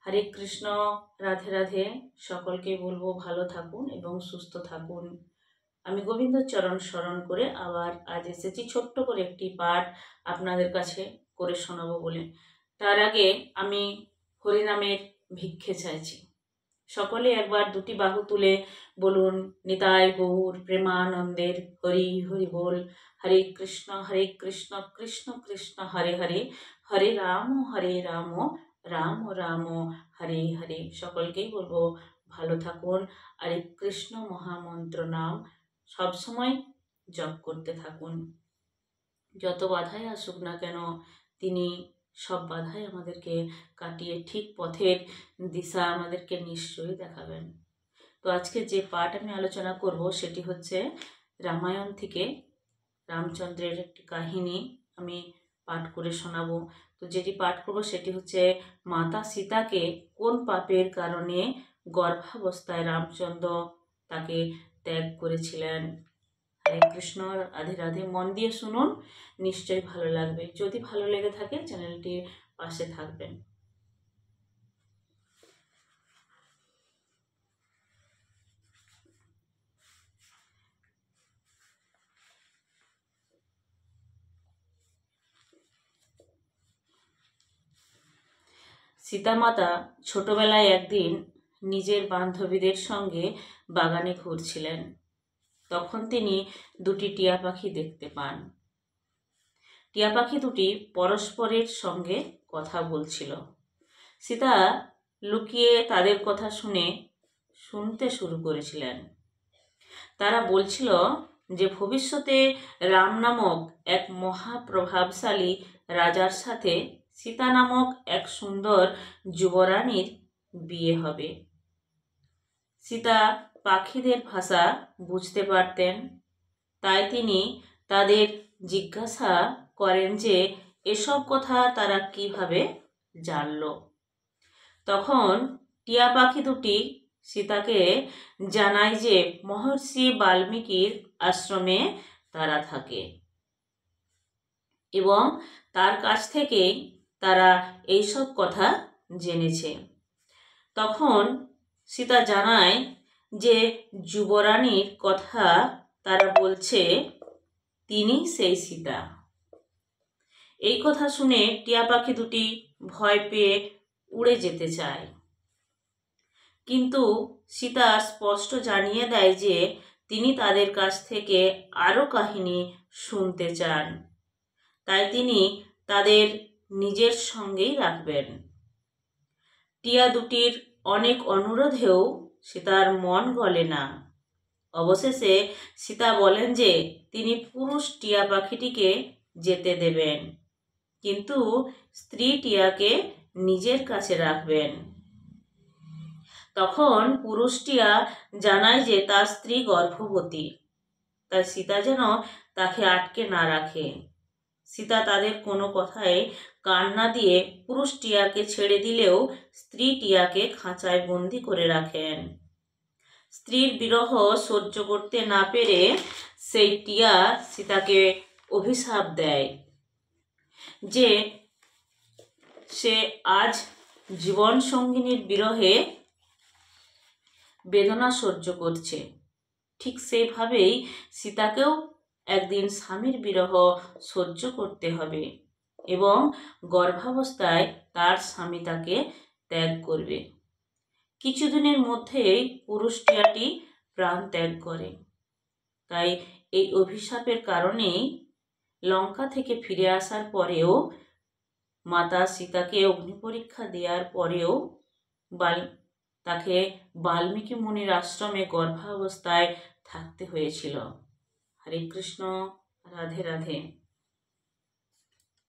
হরে কৃষ্ণ। রাধে রাধে। সকলকে বলবো ভালো থাকুন এবং সুস্থ থাকুন। আমি গোবিন্দ চরণ স্মরণ করে আবার আজ এসেছি ছোট্ট করে একটি পাঠ আপনাদের কাছে করে শোনাবো বলে। তার আগে আমি হরিনামের ভিক্ষে চাইছি। সকলে একবার দুটি বাহু তুলে বলুন, নিতাই গৌর প্রেমানন্দের হরি হরি বল। হরে কৃষ্ণ কৃষ্ণ কৃষ্ণ হরে হরে, হরে রাম রাম রাম হরে হরে। সকলকেই বলবো ভালো থাকুন। আর এই কৃষ্ণ মহামন্ত্র নাম সবসময় জপ করতে থাকুন। যত বাধাই আসুক না কেন, তিনি সব বাধাই আমাদেরকে কাটিয়ে ঠিক পথের দিশা আমাদেরকে নিশ্চয়ই দেখাবেন। তো আজকে যে পাঠ আমি আলোচনা করব সেটি হচ্ছে রামায়ণ থেকে রামচন্দ্রের একটি কাহিনী আমি পাঠ করে শোনাবো। তো যেটি পাঠ করব সেটি হচ্ছে মাতা সীতাকে কোন পাপের কারণে গর্ভাবস্থায় রামচন্দ্র তাকে ত্যাগ করেছিলেন। হরে কৃষ্ণ, রাধে রাধে। মন দিয়ে শুনুন, নিশ্চয়ই ভালো লাগবে। যদি ভালো লেগে থাকে চ্যানেলটির পাশে থাকবেন। সীতামাতা ছোটবেলায় একদিন নিজের বান্ধবীদের সঙ্গে বাগানে ঘুরছিলেন। তখন তিনি দুটি টিয়া পাখি দেখতে পান। টিয়া পাখি দুটি পরস্পরের সঙ্গে কথা বলছিল। সীতা লুকিয়ে তাদের কথা শুনতে শুরু করেছিলেন। তারা বলছিল যে ভবিষ্যতে রাম নামক এক মহাপ্রভাবশালী রাজার সাথে সীতা নামক এক সুন্দর যুবরানীর বিয়ে হবে। সীতা পাখিদের ভাষা বুঝতে পারতেন, তাই তিনি তাদের জিজ্ঞাসা করেন যে এসব কথা তারা কিভাবে জানল। তখন টিয়া পাখি দুটি সীতাকে জানায় যে মহর্ষি বাল্মীকির আশ্রমে তারা থাকে এবং তার কাছ থেকেই তারা এইসব কথা জেনেছে। তখন সীতা জানায় যে যুবরানীর কথা তারা বলছে তিনি সেই সীতা। এই কথা শুনে টিয়া পাখি দুটি ভয় পেয়ে উড়ে যেতে চায়, কিন্তু সীতা স্পষ্ট জানিয়ে দেয় যে তিনি তাদের কাছ থেকে আরও কাহিনী শুনতে চান, তাই তিনি তাদের নিজের সঙ্গেই রাখবেন। টিয়া দুটির অনেক অনুরোধেও সীতার মন গলে না। অবশেষে সীতা বলেন যে তিনি পুরুষ টিয়া পাখিটিকে যেতে দেবেন, কিন্তু স্ত্রী টিয়াকে নিজের কাছে রাখবেন। তখন পুরুষ টিয়া জানায় যে তার স্ত্রী গর্ভবতী, তাই সীতা যেন তাকে আটকে না রাখে। সীতা তাদের কোনো কথায় কান না দিয়ে পুরুষ টিয়াকে ছেড়ে দিলেও স্ত্রী টিয়াকে খাঁচায় বন্দি করে রাখেন। স্ত্রীর বিরহ সহ্য করতে না পেরে সেই টিয়া সীতাকে অভিশাপ দেয় যে সে আজ জীবন সঙ্গিনীর বিরহে বেদনা সহ্য করছে, ঠিক সেইভাবেই সীতাকেও একদিন স্বামীর বিরহ সহ্য করতে হবে এবং গর্ভাবস্থায় তার স্বামী তাকে ত্যাগ করবে। কিছুদিনের মধ্যেই পুরুষ টিয়াটি প্রাণ ত্যাগ করে। তাই এই অভিশাপের কারণেই লঙ্কা থেকে ফিরে আসার পরেও, মাতা সীতাকে অগ্নি পরীক্ষা দেওয়ার পরেও তাকে বাল্মীকি মুনির আশ্রমে গর্ভাবস্থায় থাকতে হয়েছিল। হরে কৃষ্ণ, রাধে রাধে।